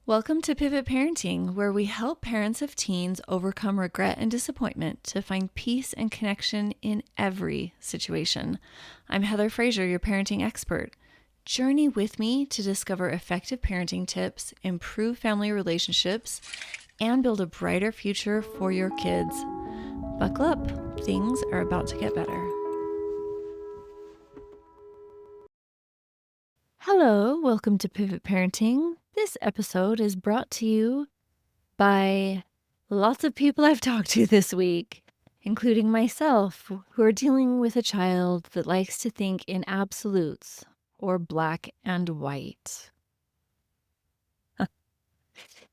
Welcome to Pivot Parenting, where we help parents of teens overcome regret and disappointment to find peace and connection in every situation. I'm Heather Frazier, your parenting expert. Journey with me to discover effective parenting tips, improve family relationships, and build a brighter future for your kids. Buckle up, things are about to get better. Hello, welcome to Pivot Parenting. This episode is brought to you by lots of people I've talked to this week, including myself, who are dealing with a child that likes to think in absolutes or black and white.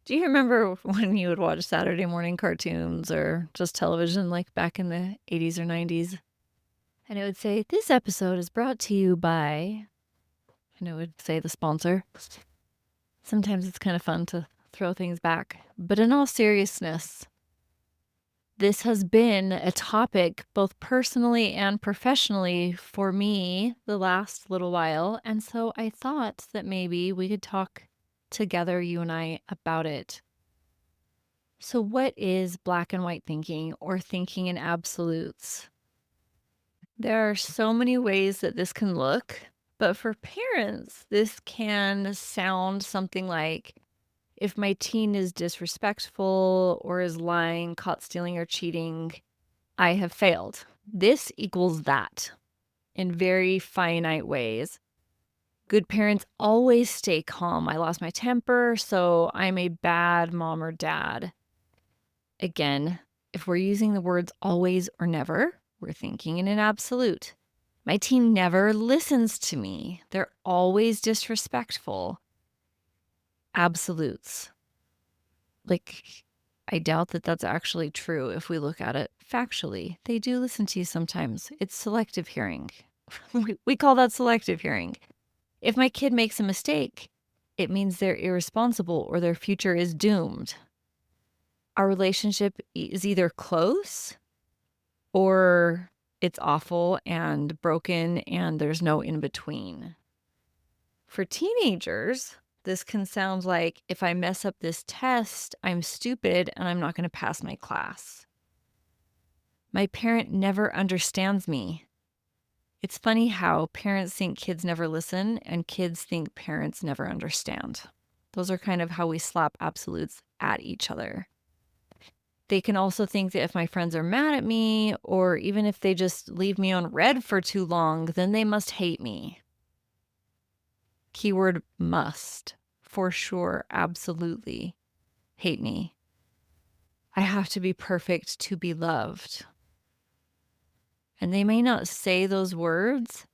Do you remember when you would watch Saturday morning cartoons or just television like back in the 80s or 90s? And it would say, this episode is brought to you by, and it would say the sponsor. Sometimes it's kind of fun to throw things back. But in all seriousness, this has been a topic both personally and professionally for me the last little while. And so I thought that maybe we could talk together, you and I, about it. So what is black and white thinking or thinking in absolutes? There are so many ways that this can look, but for parents, this can sound something like, if my teen is disrespectful or is lying, caught stealing, or cheating, I have failed. This equals that in very finite ways. Good parents always stay calm. I lost my temper, so I'm a bad mom or dad. Again, if we're using the words always or never, we're thinking in an absolute. My teen never listens to me. They're always disrespectful. Absolutes. I doubt that that's actually true if we look at it factually. They do listen to you sometimes. It's selective hearing. We call that selective hearing. If my kid makes a mistake, it means they're irresponsible or their future is doomed. Our relationship is either close or it's awful and broken and there's no in between. For teenagers, this can sound like, if I mess up this test, I'm stupid and I'm not going to pass my class. My parent never understands me. It's funny how parents think kids never listen and kids think parents never understand. Those are kind of how we slap absolutes at each other. They can also think that if my friends are mad at me, or even if they just leave me on red for too long, then they must hate me. Keyword must. For sure, absolutely hate me. I have to be perfect to be loved. And they may not say those words,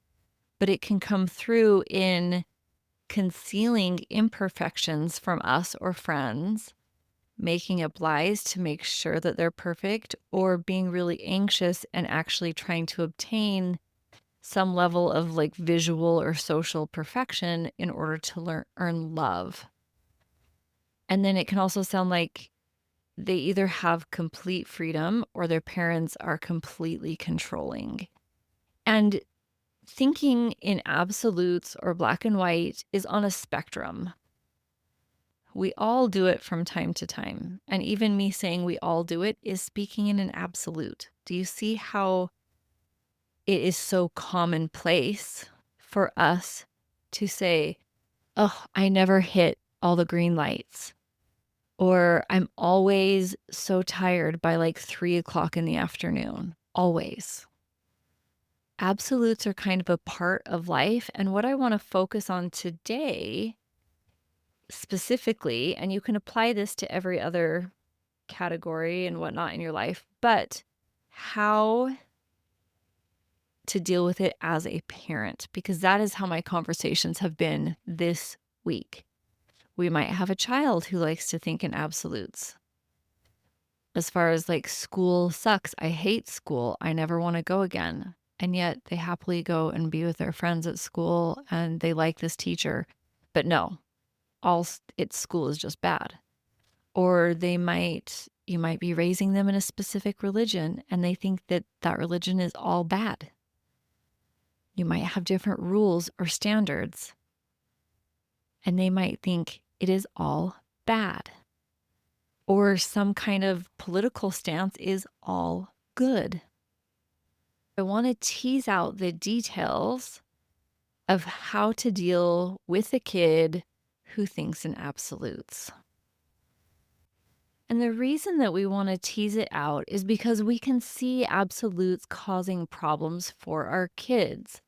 but it can come through in concealing imperfections from us or friends, making up lies to make sure that they're perfect, or being really anxious and actually trying to obtain some level of visual or social perfection in order to earn love. And then it can also sound like they either have complete freedom or their parents are completely controlling. And thinking in absolutes or black and white is on a spectrum. We all do it from time to time. And even me saying we all do it is speaking in an absolute. Do you see how it is so commonplace for us to say, oh, I never hit all the green lights, or I'm always so tired by 3 o'clock in the afternoon, always. Absolutes are kind of a part of life. And what I want to focus on today specifically, and you can apply this to every other category and whatnot in your life, but how to deal with it as a parent, because that is how my conversations have been this week. We might have a child who likes to think in absolutes. As far as school sucks, I hate school, I never want to go again. And yet they happily go and be with their friends at school and they like this teacher. But no, school is just bad. Or you might be raising them in a specific religion and they think that that religion is all bad. You might have different rules or standards, and they might think it is all bad, or some kind of political stance is all good. I want to tease out the details of how to deal with a kid who thinks in absolutes. And the reason that we want to tease it out is because we can see absolutes causing problems for our kids.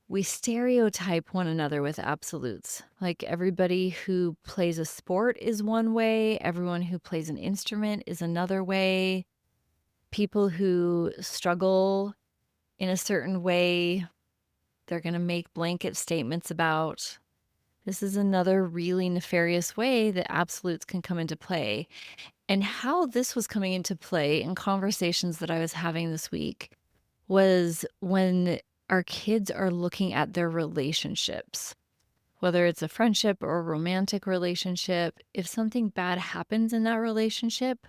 We stereotype one another with absolutes. Like everybody who plays a sport is one way, everyone who plays an instrument is another way. People who struggle in a certain way, they're going to make blanket statements about. This is another really nefarious way that absolutes can come into play. And how this was coming into play in conversations that I was having this week was when our kids are looking at their relationships, whether it's a friendship or a romantic relationship. If something bad happens in that relationship,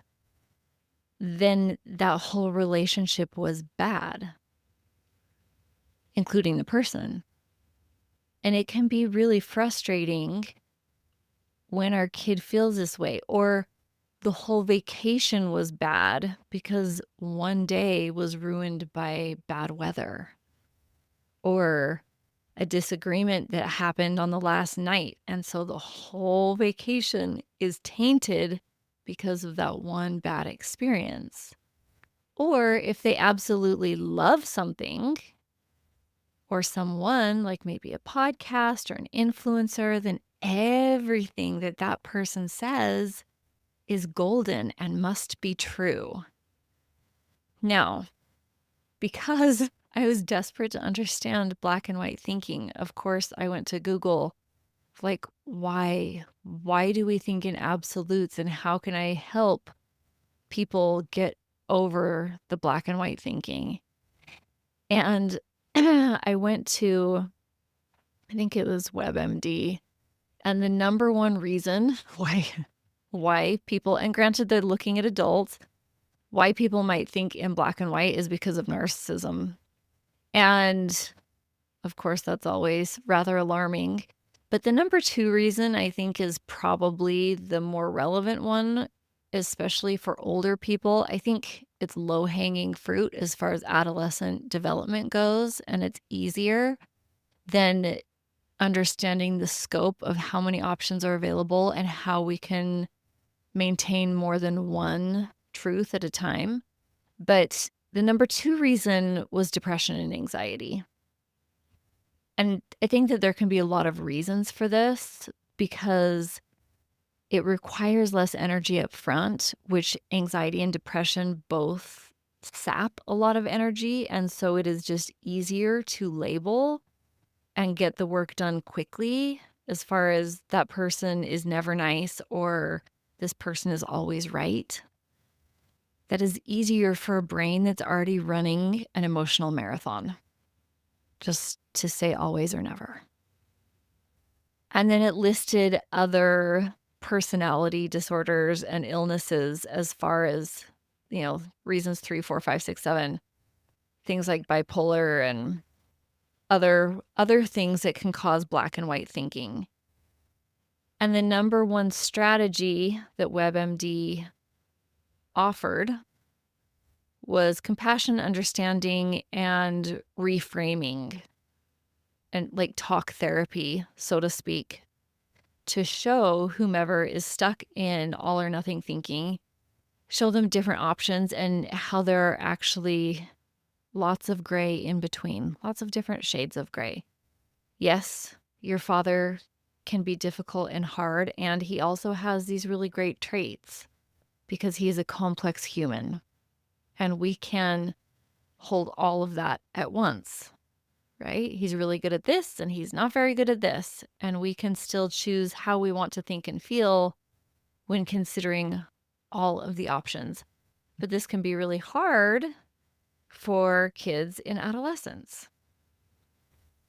then that whole relationship was bad, including the person. And it can be really frustrating when our kid feels this way, or the whole vacation was bad because one day was ruined by bad weather, or a disagreement that happened on the last night. And so the whole vacation is tainted because of that one bad experience. Or if they absolutely love something or someone, like maybe a podcast or an influencer, then everything that that person says is golden and must be true. Now, because I was desperate to understand black and white thinking, of course, I went to Google, like, why? Why do we think in absolutes, and how can I help people get over the black and white thinking? And I went to, I think it was WebMD, and the number one reason why people, and granted they're looking at adults, why people might think in black and white is because of narcissism. And of course, that's always rather alarming. But the number two reason I think is probably the more relevant one, especially for older people. I think it's low-hanging fruit as far as adolescent development goes, and it's easier than understanding the scope of how many options are available and how we can maintain more than one truth at a time. But the number two reason was depression and anxiety. And I think that there can be a lot of reasons for this because it requires less energy up front, which anxiety and depression both sap a lot of energy. And so it is just easier to label and get the work done quickly, as far as that person is never nice or this person is always right. That is easier for a brain that's already running an emotional marathon, just to say always or never. And then it listed other personality disorders and illnesses as far as, reasons 3, 4, 5, 6, 7, things like bipolar and other things that can cause black and white thinking. And the number one strategy that WebMD offered was compassion, understanding, and reframing, and like talk therapy, so to speak, to show whomever is stuck in all or nothing thinking, show them different options and how there are actually lots of gray in between, lots of different shades of gray. Yes, your father can be difficult and hard, and he also has these really great traits because he is a complex human, and we can hold all of that at once, right? He's really good at this and he's not very good at this, and we can still choose how we want to think and feel when considering all of the options. But this can be really hard for kids in adolescence.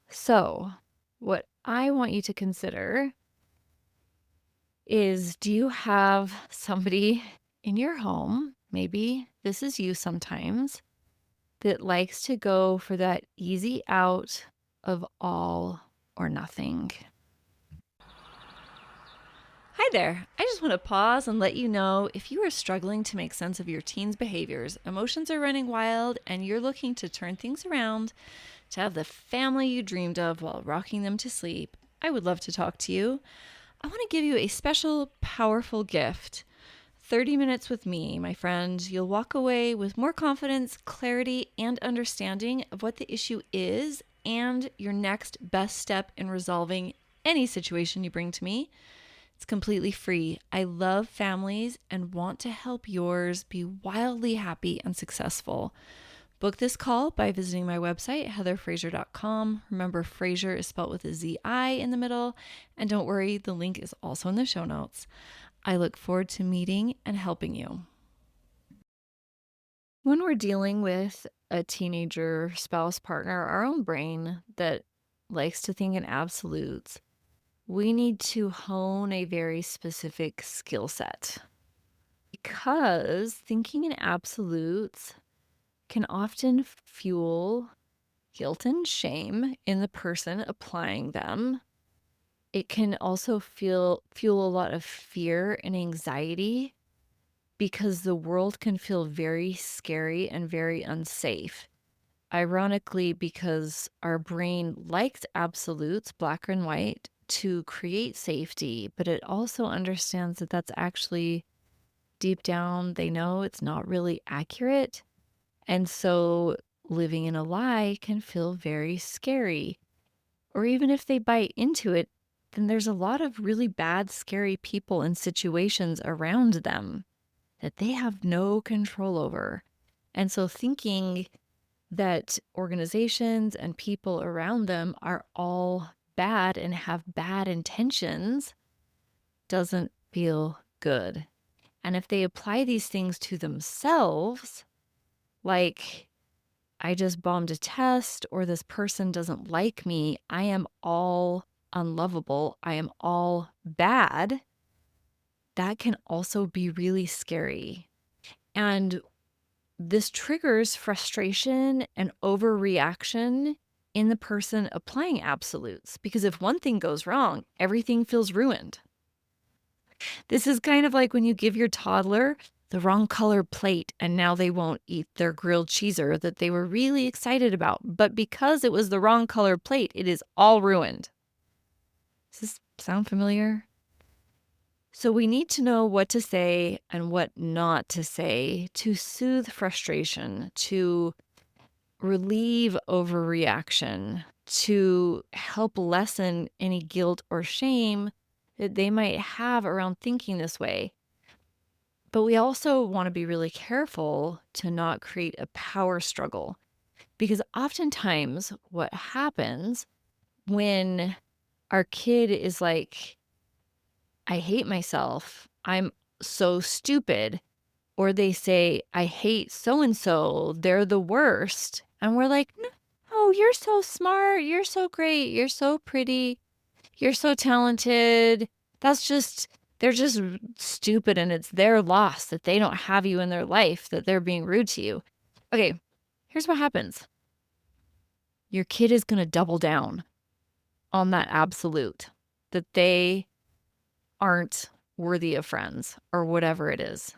So, what I want you to consider is, do you have somebody in your home, maybe this is you sometimes, that likes to go for that easy out of all or nothing? Hi there. I just want to pause and let you know if you are struggling to make sense of your teens' behaviors, emotions are running wild, and you're looking to turn things around to have the family you dreamed of while rocking them to sleep, I would love to talk to you. I want to give you a special, powerful gift. 30 minutes with me, my friend. You'll walk away with more confidence, clarity, and understanding of what the issue is and your next best step in resolving any situation you bring to me. It's completely free. I love families and want to help yours be wildly happy and successful. Book this call by visiting my website, heatherfraser.com. Remember, Fraser is spelled with a Z-I in the middle. And don't worry, the link is also in the show notes. I look forward to meeting and helping you. When we're dealing with a teenager, spouse, partner, our own brain that likes to think in absolutes, we need to hone a very specific skill set because thinking in absolutes can often fuel guilt and shame in the person applying them. It can also fuel a lot of fear and anxiety because the world can feel very scary and very unsafe. Ironically, because our brain likes absolutes, black and white, to create safety, but it also understands that that's actually deep down, they know it's not really accurate. And so living in a lie can feel very scary. Or even if they bite into it, then there's a lot of really bad, scary people and situations around them that they have no control over. And so thinking that organizations and people around them are all bad and have bad intentions doesn't feel good. And if they apply these things to themselves, like, I just bombed a test, or this person doesn't like me, I am all unlovable, I am all bad, that can also be really scary. And this triggers frustration and overreaction in the person applying absolutes, because if one thing goes wrong, everything feels ruined. This is kind of like when you give your toddler the wrong color plate and now they won't eat their grilled cheeser that they were really excited about. But because it was the wrong color plate, it is all ruined. Does this sound familiar? So we need to know what to say and what not to say to soothe frustration, to relieve overreaction, to help lessen any guilt or shame that they might have around thinking this way. But we also want to be really careful to not create a power struggle, because oftentimes what happens when our kid is like, I hate myself, I'm so stupid, or they say, I hate so and so, they're the worst. And we're like, no, you're so smart, you're so great, you're so pretty, you're so talented. They're just stupid, and it's their loss that they don't have you in their life, that they're being rude to you. Okay, here's what happens. Your kid is going to double down on that absolute, that they aren't worthy of friends or whatever it is,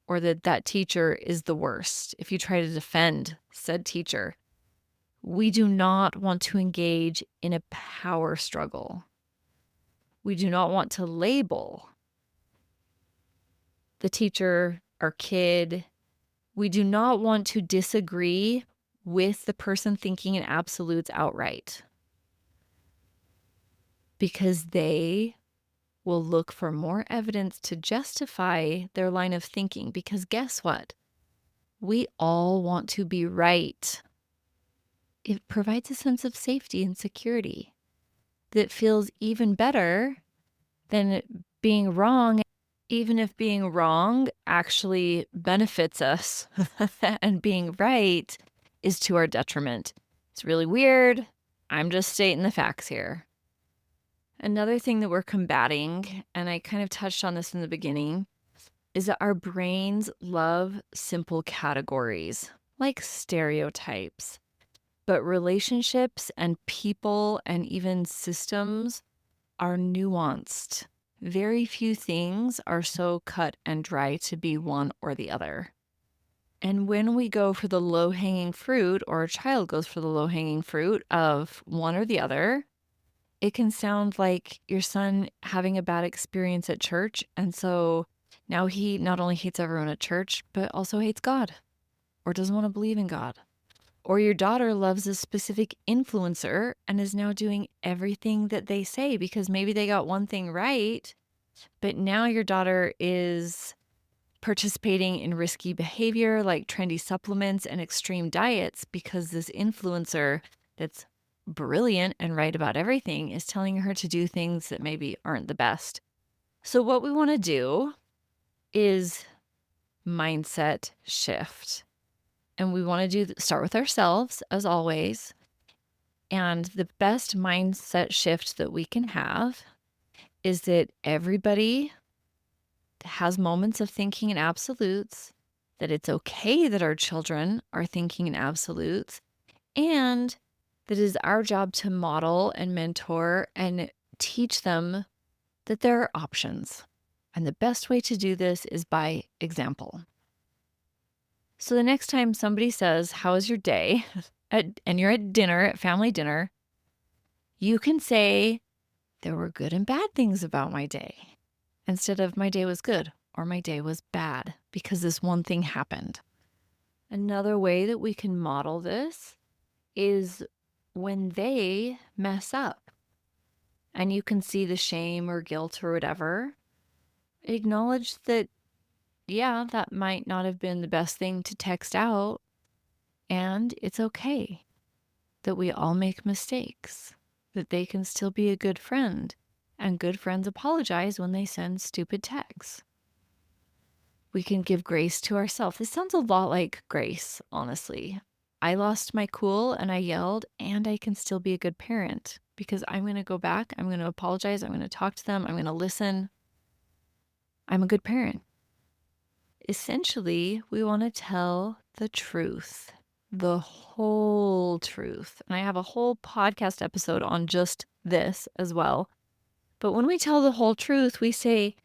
or that teacher is the worst. If you try to defend said teacher, we do not want to engage in a power struggle. We do not want to label the teacher, our kid. We do not want to disagree with the person thinking in absolutes outright, because they will look for more evidence to justify their line of thinking. Because guess what? We all want to be right. It provides a sense of safety and security that feels even better than being wrong, even if being wrong actually benefits us and being right is to our detriment. It's really weird. I'm just stating the facts here. Another thing that we're combating, and I kind of touched on this in the beginning, is that our brains love simple categories like stereotypes. But relationships and people and even systems are nuanced. very few things are so cut and dry to be one or the other. And when we go for the low-hanging fruit, or a child goes for the low-hanging fruit of one or the other, it can sound like your son having a bad experience at church. And so now he not only hates everyone at church, but also hates God or doesn't want to believe in God. Or your daughter loves a specific influencer and is now doing everything that they say because maybe they got one thing right, but now your daughter is participating in risky behavior like trendy supplements and extreme diets because this influencer that's brilliant and right about everything is telling her to do things that maybe aren't the best. So what we want to do is mindset shift. And we want to start with ourselves as always. And the best mindset shift that we can have is that everybody has moments of thinking in absolutes, that it's okay that our children are thinking in absolutes, and that it is our job to model and mentor and teach them that there are options. And the best way to do this is by example. So the next time somebody says, "How was your day?" and you're at dinner, at family dinner, you can say, "There were good and bad things about my day," instead of "my day was good" or "my day was bad," because this one thing happened. Another way that we can model this is when they mess up and you can see the shame or guilt or whatever, acknowledge that, yeah, that might not have been the best thing to text out, and it's okay that we all make mistakes, that they can still be a good friend, and good friends apologize when they send stupid texts. We can give grace to ourselves. This sounds a lot like grace, honestly. I lost my cool and I yelled, and I can still be a good parent because I'm going to go back. I'm going to apologize. I'm going to talk to them. I'm going to listen. I'm a good parent. Essentially, we want to tell the truth, the whole truth. And I have a whole podcast episode on just this as well. But when we tell the whole truth, we say,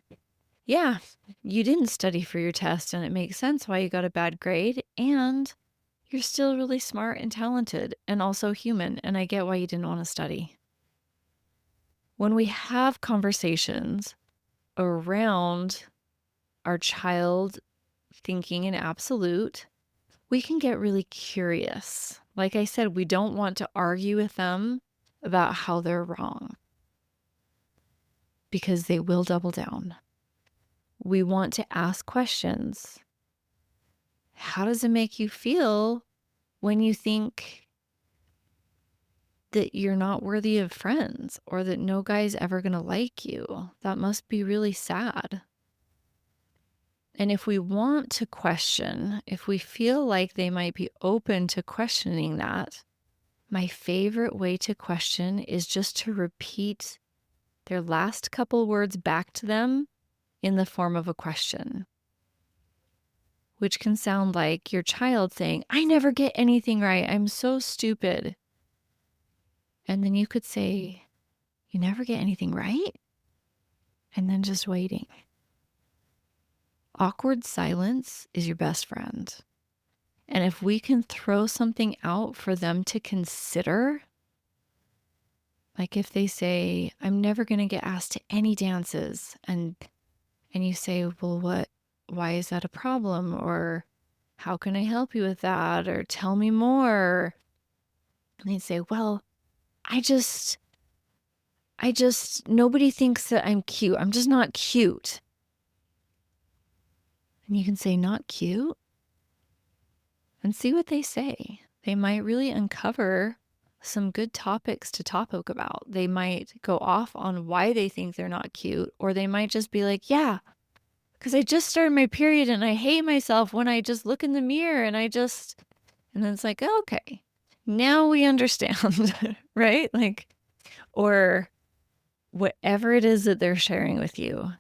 yeah, you didn't study for your test, and it makes sense why you got a bad grade, and you're still really smart and talented and also human, and I get why you didn't want to study. When we have conversations around our child thinking in absolute, we can get really curious. Like I said, we don't want to argue with them about how they're wrong because they will double down. We want to ask questions. How does it make you feel when you think that you're not worthy of friends or that no guy's ever going to like you? That must be really sad. And if we want to question, if we feel like they might be open to questioning that, my favorite way to question is just to repeat their last couple words back to them in the form of a question, which can sound like your child saying, "I never get anything right. I'm so stupid." And then you could say, "You never get anything right?" And then just waiting. Awkward silence is your best friend. And if we can throw something out for them to consider, like if they say, "I'm never going to get asked to any dances," and you say, "Well, why is that a problem?" Or "How can I help you with that?" Or "Tell me more." And they say, "Well, I just, nobody thinks that I'm cute. I'm just not cute." And you can say, "Not cute?" And see what they say. They might really uncover some good topics to topic about. They might go off on why they think they're not cute, or they might just be like, "Yeah, because I just started my period and I hate myself when I just look in the mirror and and then it's like, okay, now we understand," right? Like, or whatever it is that they're sharing with you.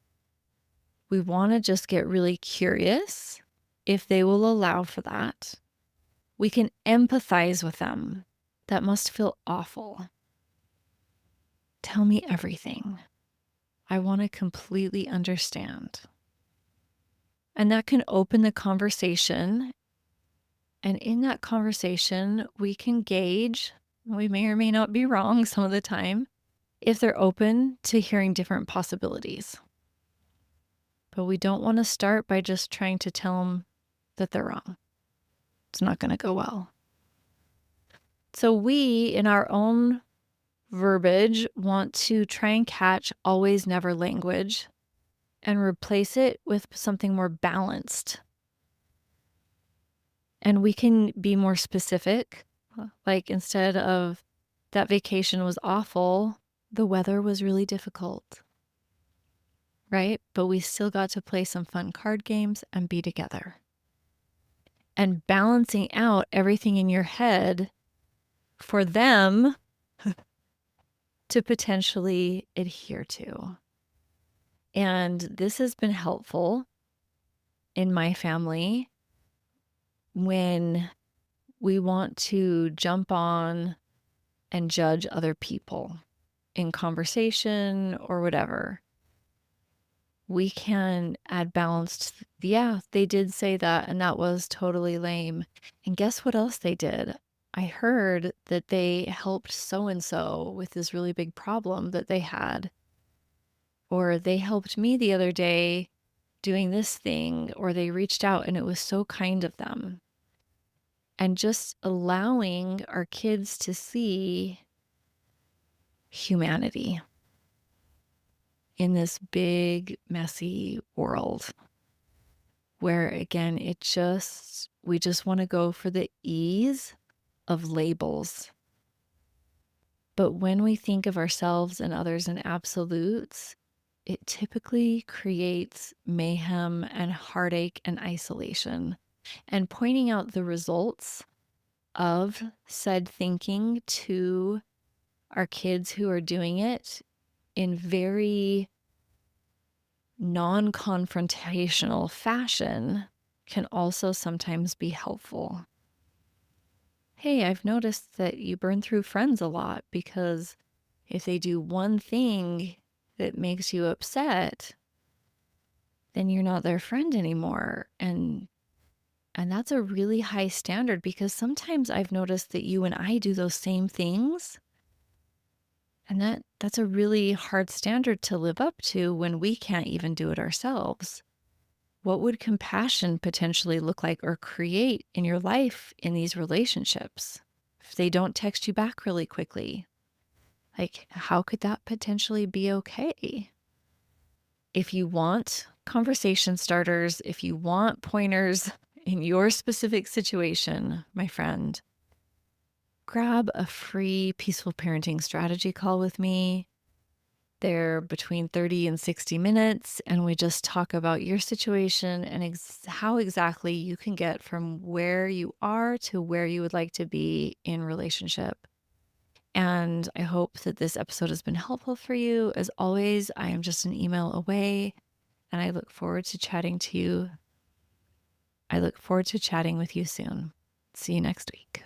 We want to just get really curious if they will allow for that. We can empathize with them. That must feel awful. Tell me everything. I want to completely understand. And that can open the conversation. And in that conversation, we can gauge, we may or may not be wrong some of the time, if they're open to hearing different possibilities. But we don't want to start by just trying to tell them that they're wrong. It's not going to go well. So we, in our own verbiage, want to try and catch always, never language and replace it with something more balanced. And we can be more specific. Like instead of that vacation was awful, the weather was really difficult. Right? But we still got to play some fun card games and be together. And balancing out everything in your head for them to potentially adhere to. And this has been helpful in my family when we want to jump on and judge other people in conversation or whatever. We can add balance to, yeah, they did say that, and that was totally lame. And guess what else they did? I heard that they helped so-and-so with this really big problem that they had. Or they helped me the other day doing this thing, or they reached out and it was so kind of them. And just allowing our kids to see humanity in this big, messy world where, again, we just want to go for the ease of labels. But when we think of ourselves and others in absolutes, it typically creates mayhem and heartache and isolation. And pointing out the results of said thinking to our kids who are doing it in very non-confrontational fashion can also sometimes be helpful. Hey, I've noticed that you burn through friends a lot because if they do one thing that makes you upset, then you're not their friend anymore. And that's a really high standard because sometimes I've noticed that you and I do those same things. And that's a really hard standard to live up to when we can't even do it ourselves. What would compassion potentially look like or create in your life in these relationships? If they don't text you back really quickly, like how could that potentially be okay? If you want conversation starters, if you want pointers in your specific situation, my friend, grab a free Peaceful Parenting Strategy call with me. They're between 30 and 60 minutes, and we just talk about your situation and how exactly you can get from where you are to where you would like to be in relationship. And I hope that this episode has been helpful for you. As always, I am just an email away, and I look forward to chatting with you soon. See you next week.